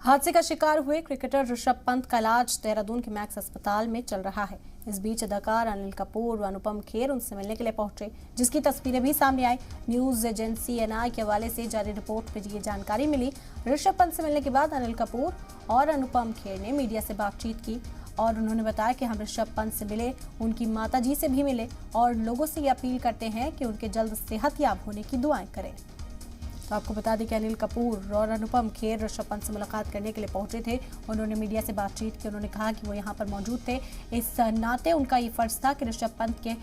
हादसे का शिकार हुए क्रिकेटर ऋषभ पंत का इलाज देहरादून के मैक्स अस्पताल में चल रहा है। इस बीच अदाकार अनिल कपूर व अनुपम खेर उनसे मिलने के लिए पहुंचे, जिसकी तस्वीरें भी सामने आई। न्यूज एजेंसी एनआई के हवाले से जारी रिपोर्ट में ये जानकारी मिली। ऋषभ पंत से मिलने के बाद अनिल कपूर और अनुपम खेर ने मीडिया से बातचीत की और उन्होंने बताया कि हम ऋषभ पंत से मिले, उनकी माताजी से भी मिले और लोगों से ये अपील करते हैं कि उनके जल्द सेहतयाब होने की दुआएं करें। तो आपको बता दें कि अनिल कपूर और अनुपम खेर ऋषभ पंत से मुलाकात करने के लिए पहुंचे थे। उन्होंने मीडिया से बातचीत की। उन्होंने कहा कि वो यहां पर मौजूद थे, इस नाते उनका ये फर्ज था कि ऋषभ पंत के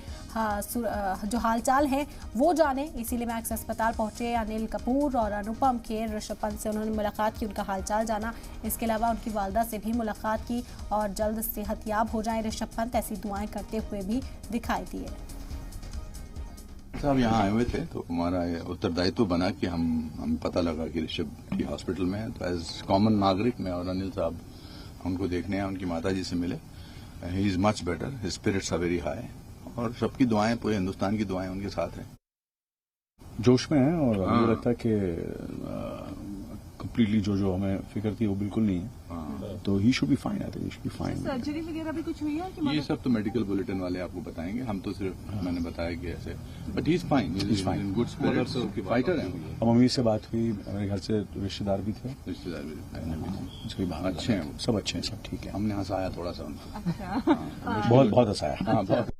जो हालचाल हैं वो जाने, इसीलिए मैक्स अस्पताल पहुंचे। अनिल कपूर और अनुपम खेर ऋषभ पंत से उन्होंने मुलाकात की, उनका हालचाल जाना। इसके अलावा उनकी वालदा से भी मुलाकात की और जल्द सेहतयाब हो जाए ऋषभ पंत, ऐसी दुआएं करते हुए भी दिखाई दिए। साहब यहाँ आए हुए थे तो हमारा उत्तरदायित्व बना कि हम पता लगा कि ऋषभ की हॉस्पिटल में है, तो एज कॉमन नागरिक मैं और अनिल साहब उनको देखने आए, उनकी माताजी से मिले। He is much better, his spirits are very high और सबकी दुआएं, पूरे हिंदुस्तान की दुआएं उनके साथ हैं। जोश में है और मुझे लगता है कि कंप्लीटली जो हमें फिक्र थी वो बिल्कुल नहीं है, तो he should be fine. I think he should be fine. Surgery वगैरह भी कुछ हुई है कि ये सब तो मेडिकल बुलेटिन वाले आपको बताएंगे, हम तो सिर्फ मैंने बताया कि ऐसे, but he is fine, he is fine, good spirits, fighter हैं। मम्मी से बात हुई, मेरे घर से रिश्तेदार भी थे, अच्छे हैं, सब अच्छे हैं, सब ठीक है। हमने हंसाया थोड़ा सा उनको। अच्छा। बहुत हंसाया। हाँ, बहुत।